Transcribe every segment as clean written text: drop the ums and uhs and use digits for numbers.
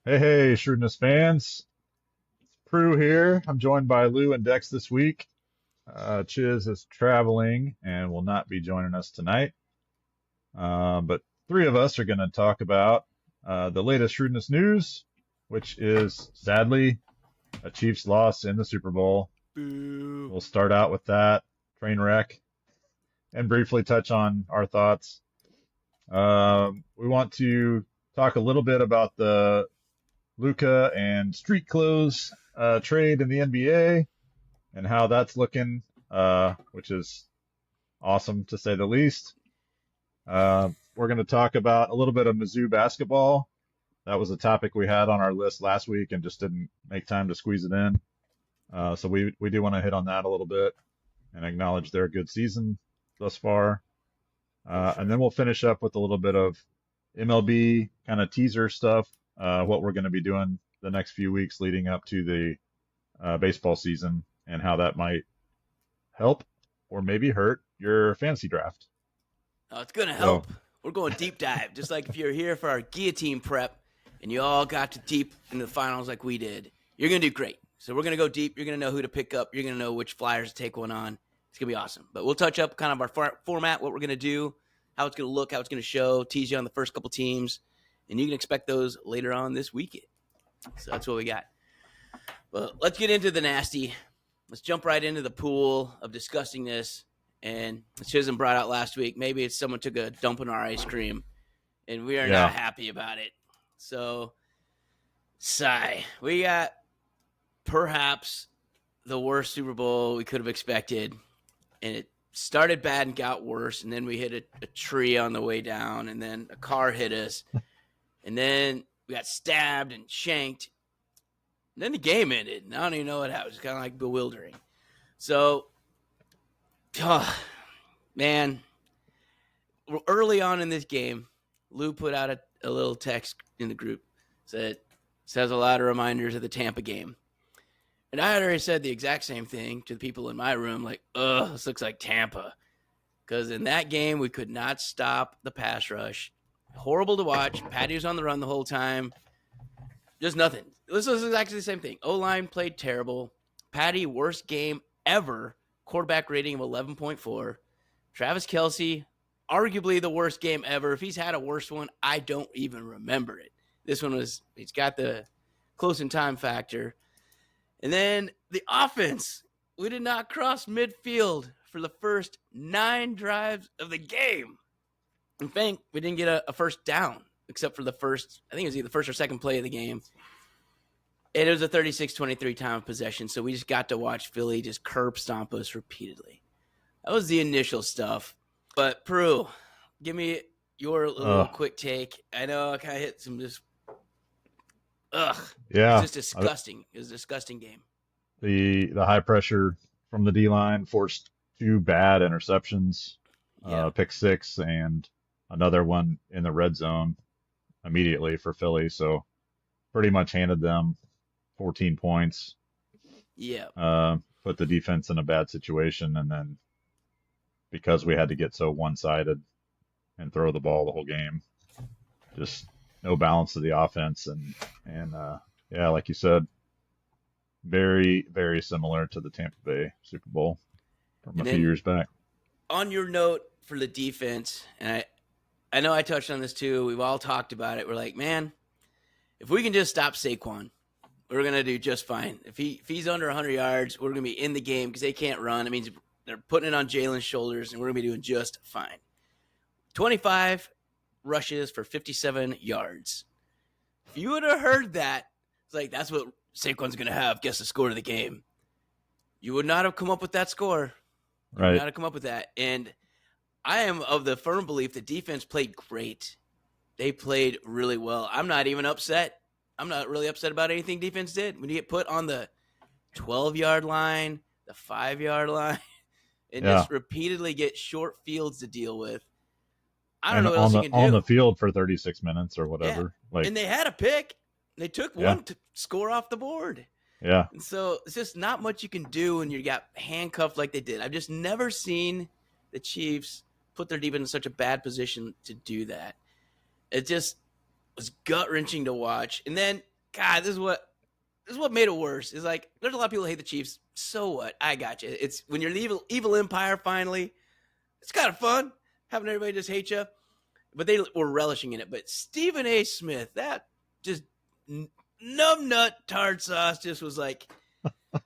Hey, Shrewdness fans. Prue here. I'm joined by Lou and Dex this week. Chiz is traveling and will not be joining us tonight. But three of us are going to talk about the latest Shrewdness news, which is sadly a Chiefs loss in the Super Bowl. Boo. We'll start out with that train wreck and briefly touch on our thoughts. We want to talk a little bit about the Luca and street clothes trade in the NBA and how that's looking, which is awesome to say the least. We're going to talk about a little bit of Mizzou basketball. That was a topic we had on our list last week and just didn't make time to squeeze it in. So we do want to hit on that a little bit and acknowledge their good season thus far. And then we'll finish up with a little bit of MLB kind of teaser stuff, what we're going to be doing the next few weeks leading up to the baseball season and how that might help or maybe hurt your fantasy draft. Oh, it's going to So, help. We're going deep dive, just like if you're here for our guillotine prep and you all got to deep into the finals like we did, you're going to do great. So we're going to go deep. You're going to know who to pick up. You're going to know which flyers to take one on. It's going to be awesome. But we'll touch up kind of our format, what we're going to do, how it's going to look, how it's going to show, tease you on the first couple teams, and you can expect those later on this weekend. So that's what we got. Well, let's get into the nasty. Let's jump right into the pool of disgustingness. And Chisholm brought out last week, maybe it's someone took a dump in our ice cream, and we are not yeah, happy about it. So, sigh. We got perhaps the worst Super Bowl we could have expected, and it started bad and got worse, and then we hit a tree on the way down, and then a car hit us, and then we got stabbed and shanked, and then the game ended, and I don't even know what happened. It was kind of like bewildering. So, man, early on in this game, Lou put out a little text in the group that says a lot of reminders of the Tampa game. And I had already said the exact same thing to the people in my room, like, this looks like Tampa. Because in that game, we could not stop the pass rush. Horrible to watch. Patty was on the run the whole time. Just nothing. This was exactly the same thing. O-line played terrible. Patty, worst game ever. Quarterback rating of 11.4. Travis Kelce, arguably the worst game ever. If he's had a worse one, I don't even remember it. This one he's got the close in time factor. And then the offense, we did not cross midfield for the first 9 drives of the game. In fact, we didn't get a first down except for the first, I think it was either the first or second play of the game. And it was a 36-23 time of possession, so we just got to watch Philly just curb stomp us repeatedly. That was the initial stuff. But, Prue, give me your little uh, quick take. I know I kind of hit some just, it's yeah. just disgusting. It was a disgusting game. The high pressure from the D line forced two bad interceptions, Yeah. pick six and another one in the red zone immediately for Philly. So pretty much handed them 14 points, Yeah. put the defense in a bad situation, and then because we had to get so one-sided and throw the ball the whole game, just no balance to the offense, and yeah, like you said, very very similar to the Tampa Bay Super Bowl from a And few then years back. on your note for the defense, and I know I touched on this too. We've all talked about it. We're like, man, if we can just stop Saquon, we're going to do just fine. If he's under 100 yards, we're going to be in the game because they can't run. It means they're putting it on Jalen's shoulders, and we're going to be doing just fine. 25 rushes for 57 yards. If you would have heard that, it's like, that's what Saquon's going to have. Guess the score of the game. You would not have come up with that score. You would Right. not have come up with that. And I am of the firm belief the defense played great. They played really well. I'm not even upset. I'm not really upset about anything defense did. When you get put on the 12-yard line, the 5-yard line, and Yeah. just repeatedly get short fields to deal with, I don't And know what else you can on the do. field for 36 minutes or Yeah. whatever. Like, And they had a pick. They took yeah. one to score off the board. Yeah. And so it's just not much you can do when you got handcuffed like they did. I've just never seen the Chiefs put their defense in such a bad position to do that. It just was gut-wrenching to watch. And then God, this is what made it worse. Is like there's a lot of people who hate the Chiefs. So what? I got you. It's when you're the evil empire finally. It's kind of fun having everybody just hate you. But they were relishing in it. But Stephen A. Smith, that just numbnut tart sauce just was like,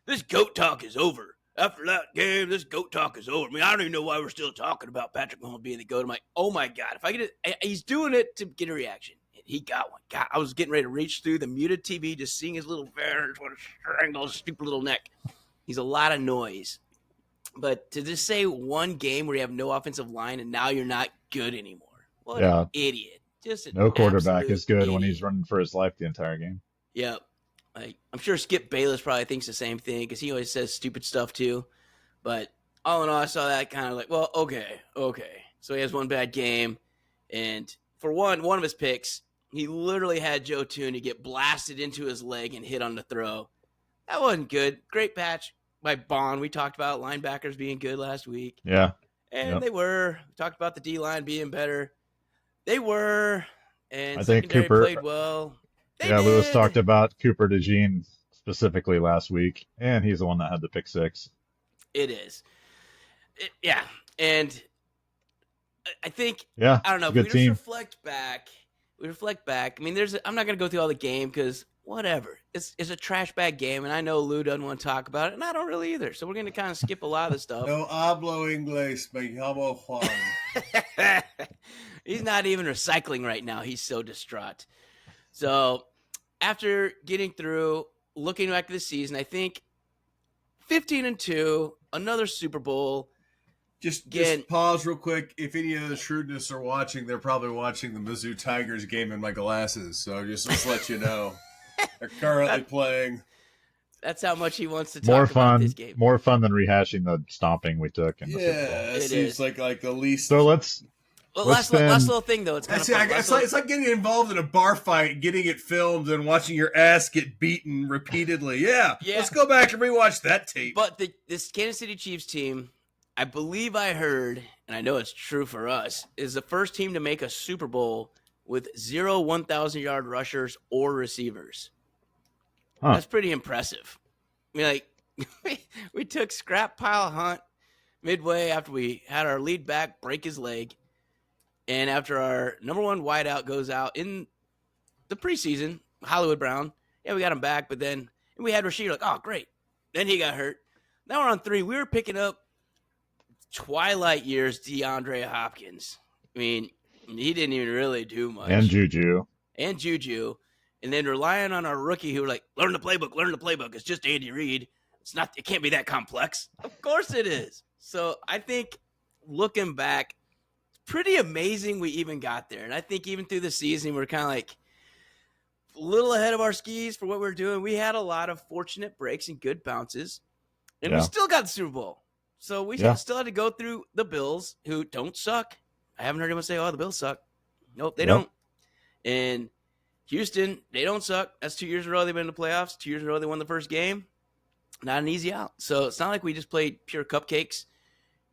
this GOAT talk is over. After that game, this GOAT talk is over. I mean, I don't even know why we're still talking about Patrick Mahomes being the GOAT. I'm like, oh my God. If I get it, he's doing it to get a reaction. And he got one. God, I was getting ready to reach through the muted TV, just seeing his little fingers want to strangle his stupid little neck. He's a lot of noise. But to just say one game where you have no offensive line and now you're not good anymore. What an idiot. Just an no quarterback is good idiot. when he's running for his life the entire game. Yep. Like, I'm sure Skip Bayless probably thinks the same thing because he always says stupid stuff too. But all in all, I saw that kind of like, well, okay. So he has one bad game. And for one of his picks, he literally had Joe Tooney get blasted into his leg and hit on the throw. That wasn't good. Great patch by Bond. We talked about linebackers being good last week. Yeah. And they were. We talked about the D-line being better. They were. And I think secondary Cooper played well. Lewis talked about Cooper DeJean specifically last week, and he's the one that had the pick six. It is. Yeah. And I think, I don't know, if we just reflect back. I mean, I'm not going to go through all the game because whatever. It's a trash bag game, and I know Lou doesn't want to talk about it, and I don't really either. So we're going to kind of skip a lot of the stuff. No hablo inglés, me llamo Juan. He's not even recycling right now. He's so distraught. So after getting through, looking back at the season, I think 15-2, another Super Bowl. Just pause real quick. If any of the Shrewdness are watching, they're probably watching the Mizzou Tigers game in my glasses. So just let you know. They're currently playing. That's how much he wants to talk about this game. More fun than rehashing the stomping we took in the Super Bowl. Yeah, it seems like the least. So let's last little thing though. It's kind of fun. It's like getting involved in a bar fight, getting it filmed, and watching your ass get beaten repeatedly. Yeah. Let's go back and rewatch that tape. But this Kansas City Chiefs team, I believe I heard, and I know it's true for us, is the first team to make a Super Bowl with 0 1,000-yard rushers or receivers. Huh. That's pretty impressive. I mean, like, we took Scrap Pile Hunt midway after we had our lead back break his leg, and after our number one wideout goes out in the preseason, Hollywood Brown, we got him back, but then we had Rasheed, like, oh, great. Then he got hurt. Now we're on 3. We were picking up Twilight years DeAndre Hopkins. I mean, he didn't even really do much. And Juju. And then relying on our rookie who were like, learn the playbook. It's just Andy Reid. It can't be that complex. Of course it is. So I think looking back, it's pretty amazing we even got there. And I think even through the season, we're kind of like a little ahead of our skis for what we're doing. We had a lot of fortunate breaks and good bounces. And we still got the Super Bowl. So we still had to go through the Bills, who don't suck. I haven't heard anyone say, oh, the Bills suck. Nope, they don't. And Houston, they don't suck. That's 2 years in a row they've been in the playoffs. 2 years in a row they won the first game. Not an easy out. So it's not like we just played pure cupcakes.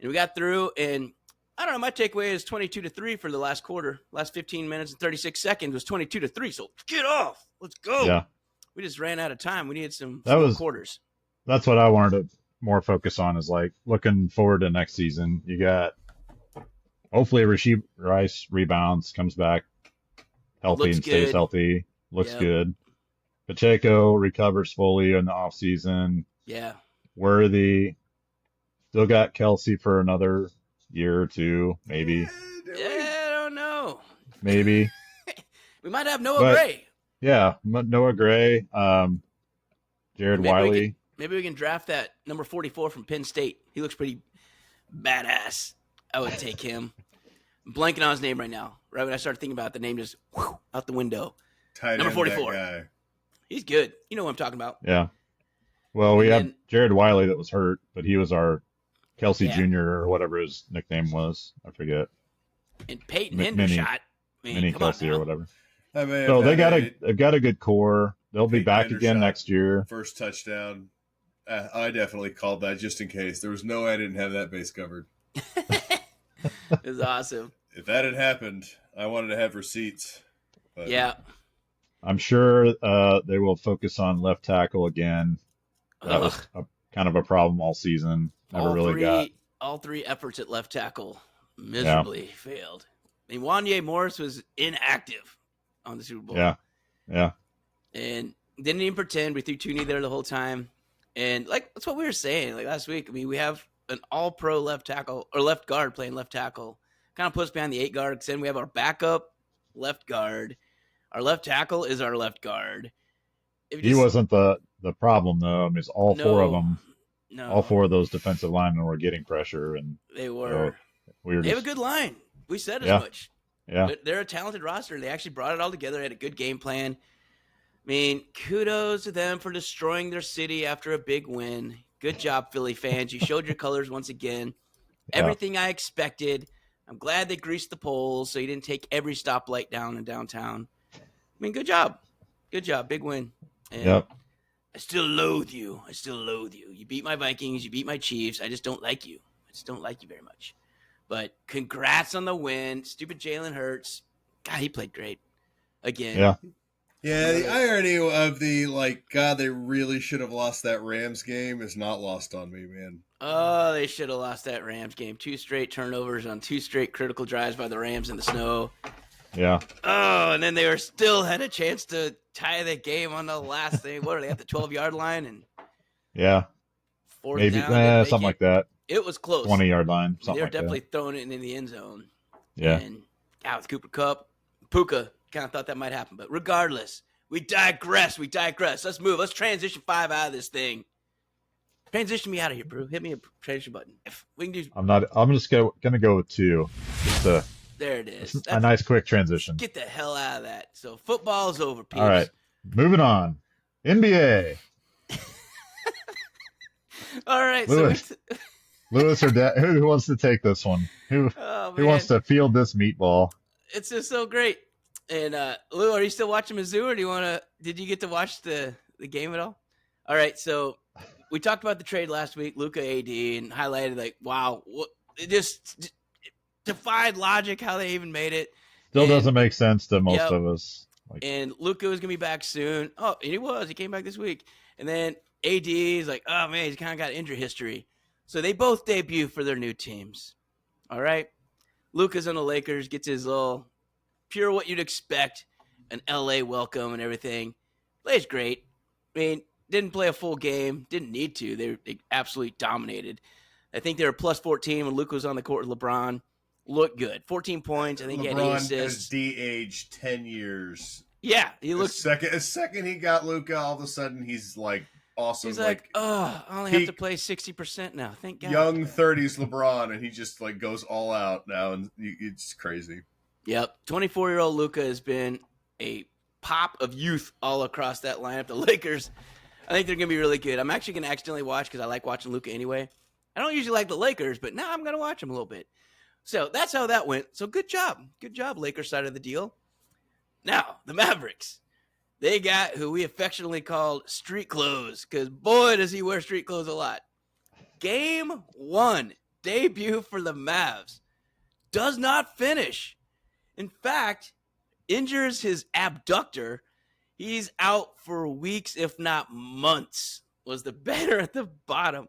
And we got through, and I don't know, my takeaway is 22-3 for the last quarter. Last 15 minutes and 36 seconds was 22-3. So get off. Let's go. Yeah. We just ran out of time. We needed some quarters. That's what I wanted to more focus on, is like looking forward to next season. You got hopefully Rasheed Rice rebounds, comes back healthy and stays healthy. Looks good. Pacheco recovers fully in the offseason. Yeah. Worthy. Still got Kelsey for another year or two, maybe. I don't know. Maybe. We might have Noah Gray. Yeah, Noah Gray. Jared Wiley. Maybe we can draft that number 44 from Penn State. He looks pretty badass. I would take him. I'm blanking on his name right now. Right when I started thinking about it, the name just out the window. Number 44. Guy. He's good. You know what I'm talking about. Yeah. Well, we have Jared Wiley that was hurt, but he was our Kelsey Jr. or whatever his nickname was. I forget. And Peyton Hendershot. Mini Kelsey or whatever. So they've got a good core. They'll be back again next year. First touchdown. I definitely called that just in case. There was no way I didn't have that base covered. It was awesome. If that had happened, I wanted to have receipts. But... Yeah. I'm sure they will focus on left tackle again. That Ugh. was kind of a problem all season. Never really got. All three efforts at left tackle Yeah, miserably failed. I mean, Wanye Morris was inactive on the Super Bowl. yeah, And didn't even pretend. We threw Tooney there the whole time. And like that's what we were saying like last week. I mean, we have an all-pro left tackle or left guard playing left tackle. Kind of puts behind the 8 guard. Then we have our backup left guard. Our left tackle is our left guard. He wasn't the problem though. I mean, it's all four of them. No. All four of those defensive linemen were getting pressure, and they were. So they have a good line. We said as much. Yeah, they're a talented roster. They actually brought it all together. Had a good game plan. I mean, kudos to them for destroying their city after a big win. Good job, Philly fans. You showed your colors once again. Everything I expected. I'm glad they greased the poles so you didn't take every stoplight down in downtown. I mean, good job. Good job. Big win. And I still loathe you. You beat my Vikings. You beat my Chiefs. I just don't like you. I just don't like you very much. But congrats on the win. Stupid Jalen Hurts. God, he played great. Again. Yeah. Yeah, the irony of God, they really should have lost that Rams game is not lost on me, man. Oh, they should have lost that Rams game. 2 straight turnovers on 2 straight critical drives by the Rams in the snow. Yeah. Oh, and then they still had a chance to tie the game on the last thing. What are they at the 12-yard line? And maybe something like that. It was close. 20-yard line. They were like definitely throwing it in the end zone. Yeah. And out with Cooper Kupp, Puka kind of thought that might happen, but regardless, we digress. Let's move. Let's transition 5 out of this thing. Transition me out of here, bro. Hit me a transition button. If we can do. I'm just gonna go with 2. Just there it is. A nice quick transition. Get the hell out of that. So football's over, peeps. All right, moving on. NBA. All right, Lewis or Dad, who wants to take this one? Who wants to field this meatball? It's just so great. And Lou, are you still watching Mizzou, or did you get to watch the game at all? All right, so we talked about the trade last week, Luka AD, and highlighted wow, it just defied logic how they even made it. Still doesn't make sense to most of us. And Luka was gonna be back soon. Oh, and he was. He came back this week. And then AD is like, oh man, he's kind of got injury history. So they both debut for their new teams. All right, Luka's on the Lakers, gets his little pure what you'd expect, an LA welcome and everything. Plays great. I mean, didn't play a full game. Didn't need to. They absolutely dominated. I think they were plus 14 when Luka was on the court with LeBron. Looked good. 14 points. I think he had 8 assists. Has de-aged 10 years. Yeah, he looks. The second he got Luka, all of a sudden he's awesome. He's like, I only have to play 60% now. Thank God. Young 30s LeBron, and he just goes all out now, and it's crazy. Yep, 24-year-old Luka has been a pop of youth all across that lineup. The Lakers, I think they're going to be really good. I'm actually going to accidentally watch because I like watching Luka anyway. I don't usually like the Lakers, but now I'm going to watch them a little bit. So that's how that went. So good job. Good job, Lakers side of the deal. Now, the Mavericks. They got who we affectionately called street clothes because, boy, does he wear street clothes a lot. Game 1, debut for the Mavs. Does not finish. In fact, injures his abductor. He's out for weeks, if not months, was the banner at the bottom.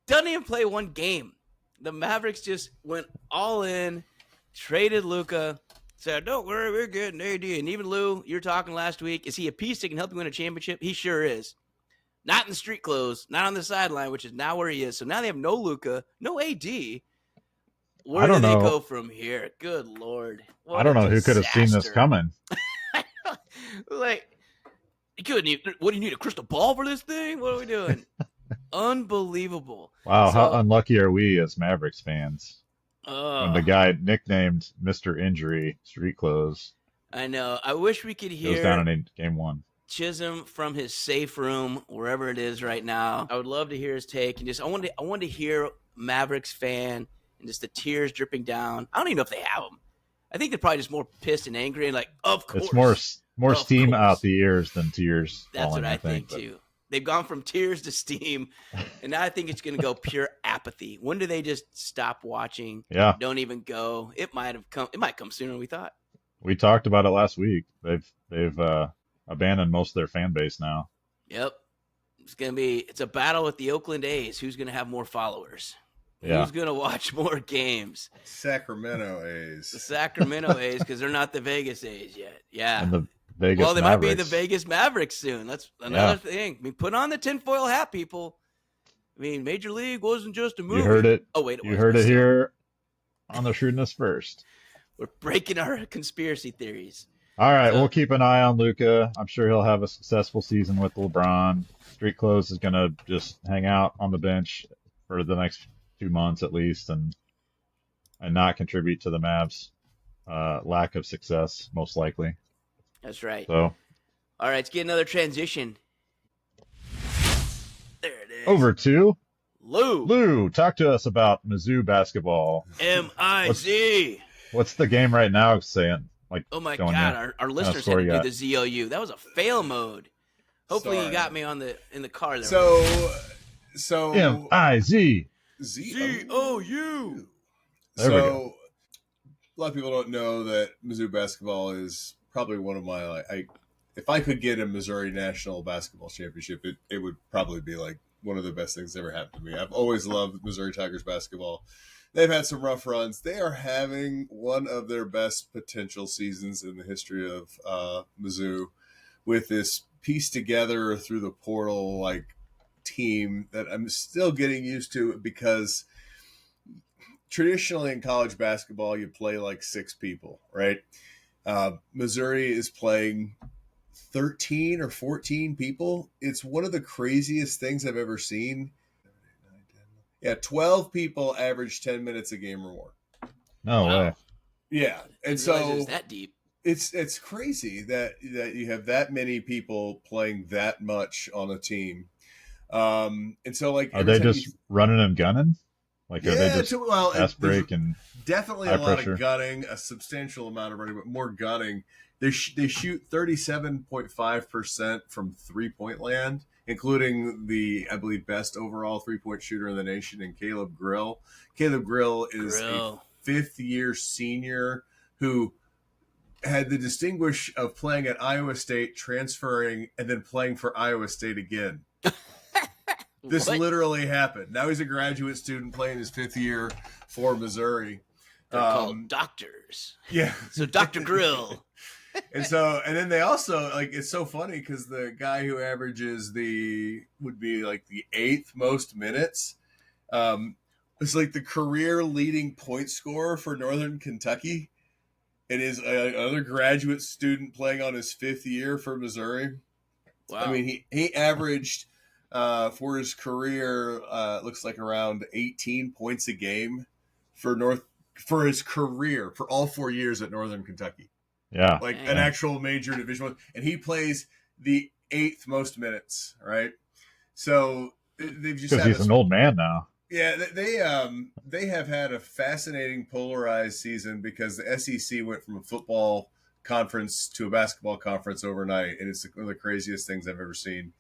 Doesn't even play one game. The Mavericks just went all in, traded Luka, said, don't worry, we're getting AD. And even Lou, you were talking last week, is he a piece that can help you win a championship? He sure is. Not in the street clothes, not on the sideline, which is now where he is. So now they have no Luka, no AD. Where do they go from here? Good Lord. I don't know who could have seen this coming. What do you need, a crystal ball for this thing? What are we doing? Unbelievable. Wow, how unlucky are we as Mavericks fans? When the guy nicknamed Mr. Injury, street clothes. I know. I wish we could hear goes down in game 1. Chisholm from his safe room, wherever it is right now. I would love to hear his take, and I wanted to hear Mavericks fan and just the tears dripping down. I don't even know if they have them. I think they're probably just more pissed and angry and of course. It's more steam out the ears than tears. That's what I think too. They've gone from tears to steam, and now I think it's going to go pure apathy. When do they just stop watching? Yeah. Don't even go. It might come sooner than we thought. We talked about it last week. They've abandoned most of their fan base now. Yep. It's a battle with the Oakland A's. Who's going to have more followers? Yeah. Who's going to watch more games? Sacramento A's. The Sacramento A's, because they're not the Vegas A's yet. Yeah. And the Vegas Well, they Mavericks. might be the Vegas Mavericks soon. That's another thing. I mean, put on the tinfoil hat, people. I mean, Major League wasn't just a movie. You heard it. Oh, wait. You heard it here on the Shrewdness first. We're breaking our conspiracy theories. All right, we'll keep an eye on Luka. I'm sure he'll have a successful season with LeBron. Street Clothes is going to just hang out on the bench for the next 2 months at least and not contribute to the Mavs' lack of success, most likely. That's right. So, all right, let's get another transition. There it is. over to Lou. Lou. Talk to us about Mizzou basketball. MIZ. What's the game right now saying? Like, oh my God, our listeners had to do the ZOU. That was a fail mode. Hopefully you got me in the car there. So M-I-Z. ZOU. There we go. So a lot of people don't know that Mizzou basketball is probably one of my if I could get a Missouri national basketball championship, it would probably be like one of the best things that ever happened to me. I've always loved Missouri Tigers basketball. They've had some rough runs. They are having one of their best potential seasons in the history of Mizzou with this piece together through the portal team that I'm still getting used to, because traditionally in college basketball you play 6 people, right? Missouri is playing 13 or 14 people. It's one of the craziest things I've ever seen. Yeah, 12 people average 10 minutes a game or more. No way. Yeah, and so it was that deep. It's crazy that you have that many people playing that much on a team. And so are they just running and gunning? Are they just fast break and definitely high a lot pressure? of gunning, a substantial amount of running, but more gunning. They shoot 37.5% from 3-point land, including the, I believe, best overall 3-point shooter in the nation in Caleb Grill. Caleb Grill is a 5th-year senior who had the distinguish of playing at Iowa State, transferring, and then playing for Iowa State again. This literally happened. Now he's a graduate student playing his 5th year for Missouri. They're called doctors. Yeah. So Dr. Grill. And then they also, it's so funny because the guy who averages would be the 8th most minutes. It's the career leading point scorer for Northern Kentucky. It is another graduate student playing on his 5th year for Missouri. Wow. I mean, he averaged for his career, looks like around 18 points a game for his career for all 4 years at Northern Kentucky. Yeah. An actual major Division I. And he plays the 8th most minutes, right? So they've just because he's an old man now. Yeah, they have had a fascinating polarized season because the SEC went from a football conference to a basketball conference overnight, and it's one of the craziest things I've ever seen.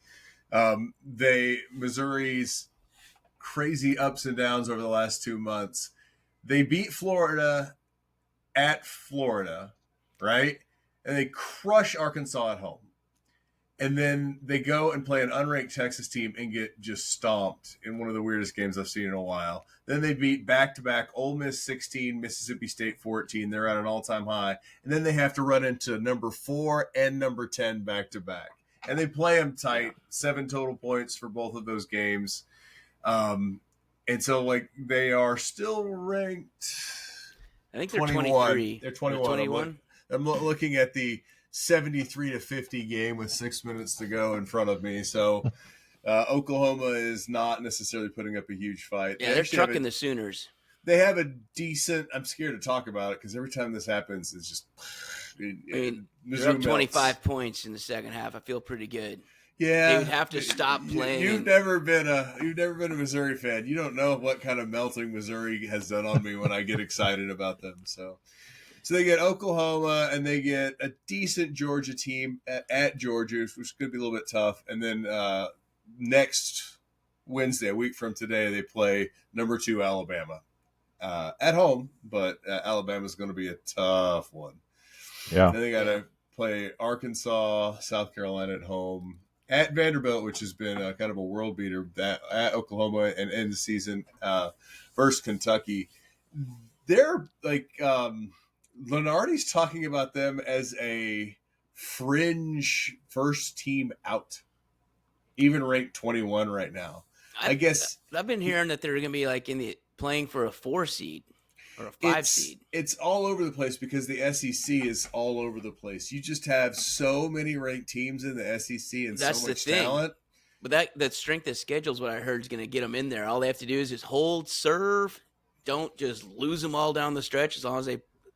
Missouri's crazy ups and downs over the last 2 months. They beat Florida at Florida, right? And they crush Arkansas at home. And then they go and play an unranked Texas team and get just stomped in one of the weirdest games I've seen in a while. Then they beat back-to-back Ole Miss 16, Mississippi State 14. They're at an all-time high. And then they have to run into number 4 and number 10 back-to-back. And they play them tight, 7 total points for both of those games. And so, they are still ranked. I think they're 21. 23. They're 21. 21? I'm looking at the 73-50 game with 6 minutes to go in front of me. So Oklahoma is not necessarily putting up a huge fight. Yeah, they're trucking the Sooners. They have a decent – I'm scared to talk about it because every time this happens, it's just they're up 25 points in the second half. I feel pretty good. Yeah. They would have to stop playing. You've never been a Missouri fan. You don't know what kind of melting Missouri has done on me when I get excited about them. So they get Oklahoma and they get a decent Georgia team at Georgia, which could be a little bit tough. And then next Wednesday, a week from today, they play number 2 Alabama at home. But Alabama's going to be a tough one. Yeah. Then they got play Arkansas, South Carolina at home, at Vanderbilt, which has been kind of a world beater, that at Oklahoma, and end the season versus Kentucky. They're like Lenardi's talking about them as a fringe first team out, even ranked 21 right now. I guess I've been hearing that they're going to be like playing for a 4 seed or a 5 seed. It's all over the place because the SEC is all over the place. You just have so many ranked teams in the SEC and That's so the much thing. talent. But that strength of schedule is what I heard is going to get them in there. All they have to do is just hold, serve. Don't just lose them all down the stretch as long as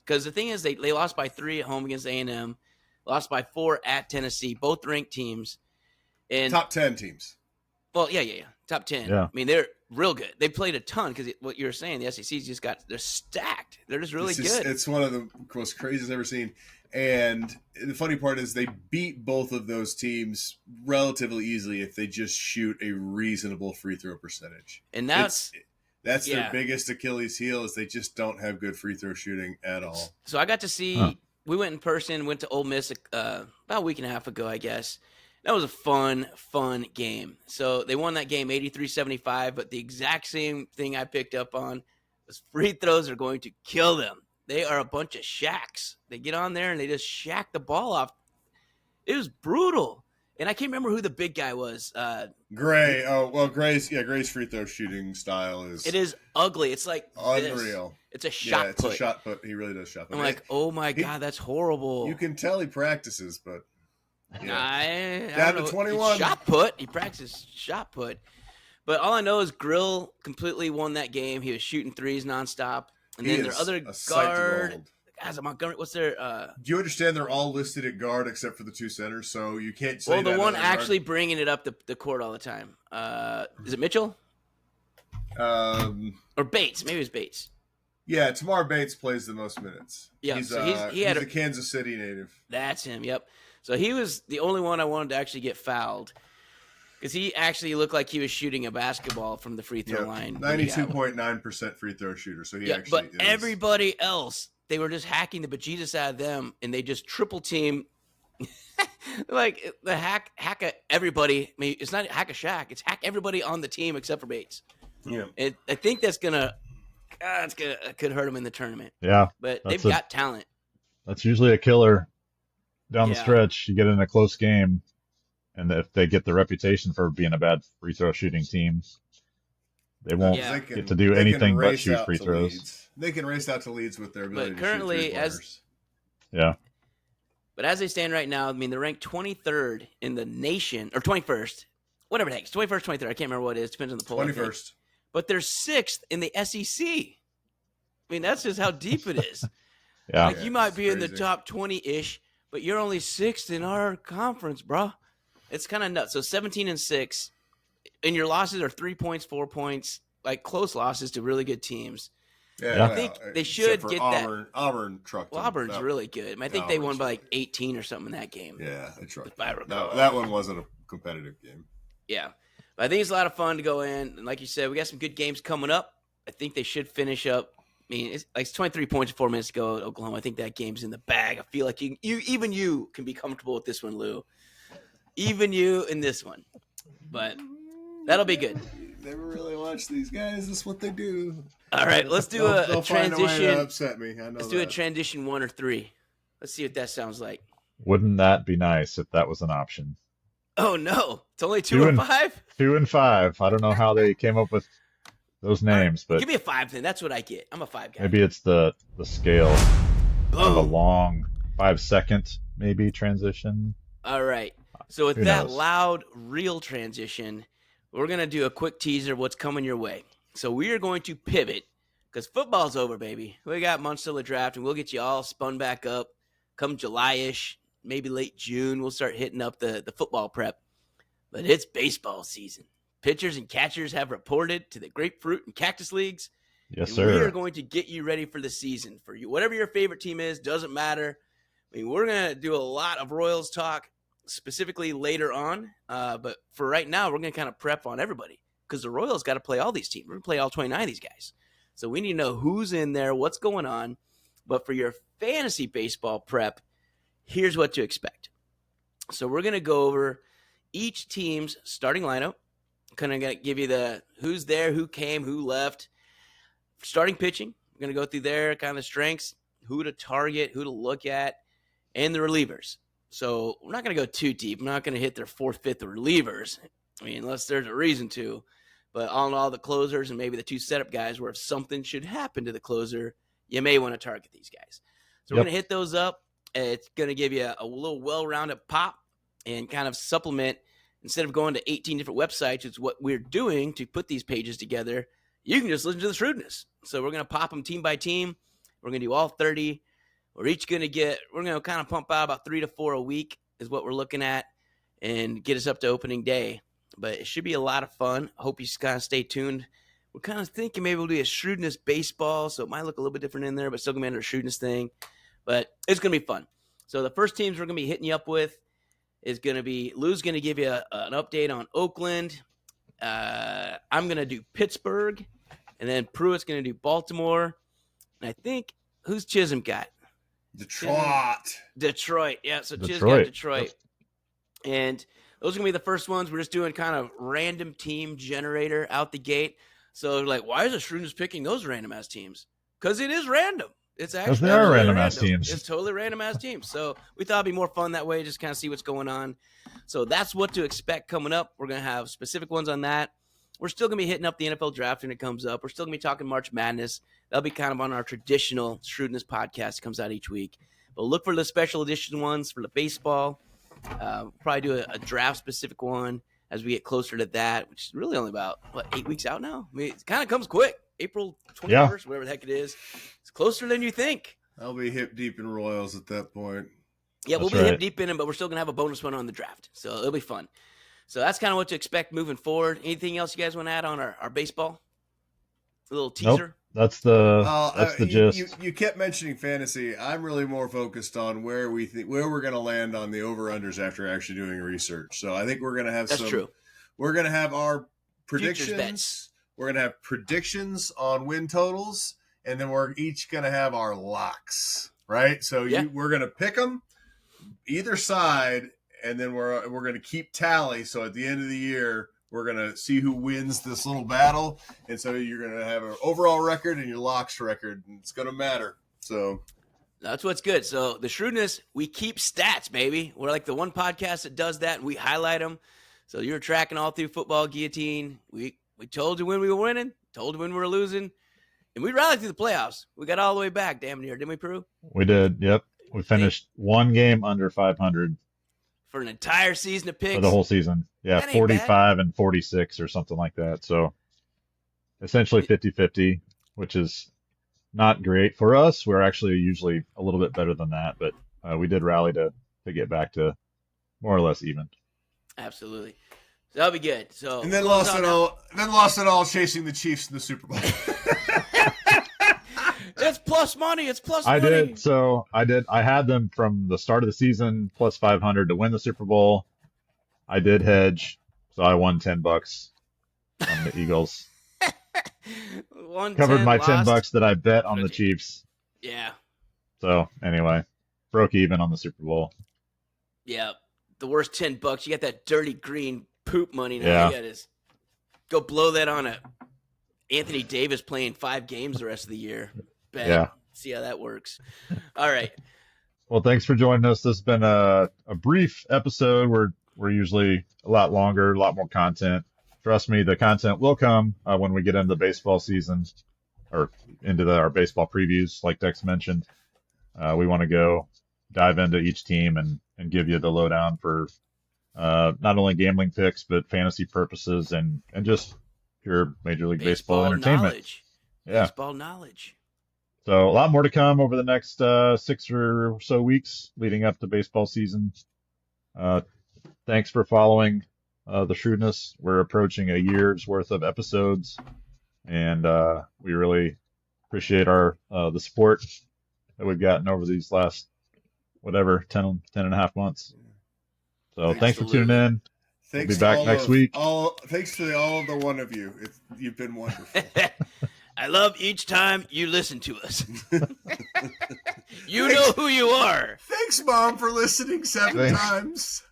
because the thing is they lost by 3 at home against A&M, lost by 4 at Tennessee, both ranked teams. And Top 10 teams. Well, yeah. Top 10. Yeah. I mean, they're real good. They played a ton because what you were saying, the SEC's just they're stacked. They're just really good. It's one of the most craziest I've ever seen. And the funny part is they beat both of those teams relatively easily if they just shoot a reasonable free throw percentage. And that's their biggest Achilles heel is they just don't have good free throw shooting at all. So I got to see we went in person, went to Ole Miss about a week and a half ago, I guess. That was a fun game. So they won that game 83-75, but the exact same thing I picked up on was free throws are going to kill them. They are a bunch of shacks. They get on there and they just shack the ball off. It was brutal. And I can't remember who the big guy was. Gray. Oh, well, Gray's free throw shooting style is ugly. It's like unreal. It's a shot put. It's a shot put. He really does shot put. I'm like, oh my God, that's horrible. You can tell he practices, but I down don't to know. 21. Shot put. He practiced shot put. But all I know is Grill completely won that game. He was shooting threes nonstop. And then their other guard, guys, Montgomery, what's their do you understand they're all listed at guard except for the 2 centers, so you can't say the one actually bringing it up the court all the time. Is it Mitchell? Or Bates. Maybe it was Bates. Yeah, Tamar Bates plays the most minutes. Yeah, he's he's a Kansas City native. That's him, yep. So he was the only one I wanted to actually get fouled because he actually looked like he was shooting a basketball from the free throw line. 92.9% free throw shooter. So he actually but everybody else, they were just hacking the bejesus out of them, and they just triple team. Like the hack everybody. I mean, it's not hack a Shaq. It's hack everybody on the team except for Bates. Yeah, I think that's gonna. Could hurt them in the tournament. Yeah, but they've got talent. That's usually a killer down the stretch. You get in a close game, and if they get the reputation for being a bad free throw shooting team, they won't get to do anything but shoot free throws. Leads. They can race out to leads with their ability but currently, to shoot But as they stand right now, I mean, they're ranked 23rd in the nation, or 21st, whatever the heck, 21st, 23rd. I can't remember what it is. Depends on the poll. 21st. But they're 6th in the SEC. I mean, that's just how deep it is. Yeah. You might be in the top 20-ish, but you're only 6th in our conference, bro. It's kind of nuts. So 17-6, and your losses are 3 points, 4 points, like close losses to really good teams. Yeah, I think they should get Auburn, that. Auburn trucked them. Auburn's really good. I mean, I think they won by like 18 or something in that game. Yeah, they trucked them. No, that one wasn't a competitive game. Yeah. But I think it's a lot of fun to go in. And like you said, we got some good games coming up. I think they should finish up. I mean, it's 23 points, 4 minutes to go at Oklahoma. I think that game's in the bag. I feel like even you can be comfortable with this one, Lou. Even you in this one. But that'll be good. Never really watch these guys. That's what they do. All right, let's do a transition. Find a way to upset me. I know let's do a transition 1 or 3. Let's see what that sounds like. Wouldn't that be nice if that was an option? Oh no, it's only 2 and 5. 2 and 5. I don't know how they came up with those names, but give me a 5 then. That's what I get. I'm a 5 guy. Maybe it's the scale of a long 5-second maybe transition. All right. So with that loud, real transition, we're going to do a quick teaser of what's coming your way. So we are going to pivot because football's over, baby. We got months till the draft, and we'll get you all spun back up come July-ish, maybe late June. We'll start hitting up the football prep. But it's baseball season. Pitchers and catchers have reported to the grapefruit and cactus leagues. Yes, and sir. We are going to get you ready for the season. For you, whatever your favorite team is, doesn't matter. I mean, we're going to do a lot of Royals talk, specifically later on. But for right now, we're going to kind of prep on everybody because the Royals got to play all these teams. We're going to play all 29 of these guys. So we need to know who's in there, what's going on. But for your fantasy baseball prep, here's what to expect. So we're going to go over each team's starting lineup. Kind of going to give you the who's there, who came, who left. Starting pitching, we're going to go through their kind of strengths, who to target, who to look at, and the relievers. So we're not going to go too deep. I'm not going to hit their fourth, fifth relievers. I mean, unless there's a reason to. But all in all, the closers and maybe the two setup guys where if something should happen to the closer, you may want to target these guys. So we're going to hit those up. It's going to give you a little well-rounded pop and kind of supplement. Instead of going to 18 different websites, it's what we're doing to put these pages together. You can just listen to the Shrewdness. So we're going to pop them team by team. We're going to do all 30. We're going to kind of pump out about 3 to 4 a week is what we're looking at and get us up to opening day. But it should be a lot of fun. I hope you just kind of stay tuned. We're kind of thinking maybe we'll do a Shrewdness baseball, so it might look a little bit different in there, but still going to be under a Shrewdness thing. But it's going to be fun. So the first teams we're going to be hitting you up with is going to be Lou's going to give you an update on Oakland. I'm going to do Pittsburgh, and then Pruitt's going to do Baltimore. And I think who's Chisholm got? Detroit. Yeah, so Chiz got Detroit. And those are going to be the first ones. We're just doing kind of random team generator out the gate. So like, why is the Shrewdness picking those random-ass teams? Because it is random. It's actually they are random-ass teams. It's totally random-ass teams. So we thought it'd be more fun that way, just kind of see what's going on. So that's what to expect coming up. We're going to have specific ones on that. We're still going to be hitting up the NFL draft when it comes up. We're still going to be talking March Madness. That'll be kind of on our traditional Shrewdness podcast that comes out each week. But look for the special edition ones for the baseball. We'll probably do a draft-specific one as we get closer to that, which is really only about, 8 weeks out now? I mean, it kind of comes quick. April 21st, whatever the heck it is. It's closer than you think. I'll be hip deep in Royals at that point. Yeah, we'll be hip deep in them, but we're still going to have a bonus one on the draft. So it'll be fun. So that's kind of what to expect moving forward. Anything else you guys want to add on our baseball? A little teaser? Nope. That's the gist. You kept mentioning fantasy. I'm really more focused on where we're going to land on the over-unders after actually doing research. So I think we're going to have true. We're going to have our predictions. Futures bets. We're going to have predictions on win totals, and then we're each going to have our locks, right? So we're going to pick them either side, and then we're going to keep tally. So at the end of the year, we're going to see who wins this little battle. And so you're going to have an overall record and your locks record, and it's going to matter. So that's what's good. So the Shrewdness, we keep stats, baby. We're like the one podcast that does that, and we highlight them. So you're tracking all through football guillotine. We told you when we were winning, told you when we were losing, and we rallied through the playoffs. We got all the way back, damn near, didn't we, Prue? We did, yep. We finished one game under 500. For an entire season of picks? For the whole season. Yeah, 45 and 46 or something like that. So essentially 50-50, which is not great. For us, we're actually usually a little bit better than that, but we did rally to get back to more or less even. Absolutely. So that'll be good. So and then lost it all chasing the Chiefs in the Super Bowl. It's plus money. It's plus money. I had them from the start of the season plus 500 to win the Super Bowl. I did hedge, so I won $10 on the Eagles. Covered my $10 that I bet on the Chiefs. Yeah. So anyway, broke even on the Super Bowl. Yeah, the worst $10. You got that dirty green poop money now. Yeah. You got to go blow that on Anthony Davis playing 5 games the rest of the year. Bet. Yeah. See how that works. All right. Well, thanks for joining us. This has been a brief episode. We're usually a lot longer, a lot more content. Trust me, the content will come when we get into the baseball season or into our baseball previews, like Dex mentioned. We want to go dive into each team and give you the lowdown for not only gambling picks, but fantasy purposes and just pure Major League Baseball entertainment. Knowledge. Yeah. Baseball knowledge. So a lot more to come over the next 6 or so weeks leading up to baseball season. Thanks for following the Shrewdness. We're approaching a year's worth of episodes, and we really appreciate the support that we've gotten over these last 10 and a half months. So thanks for tuning in. We'll be back next week. Thanks to all of the one of you. You've been wonderful. I love each time you listen to us. You know who you are. Thanks, Mom, for listening 7 times.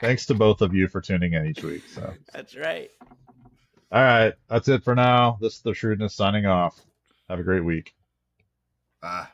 Thanks to both of you for tuning in each week. So That's right. all right, that's it for now. This is the Shrewdness signing off. Have a great week. Bye.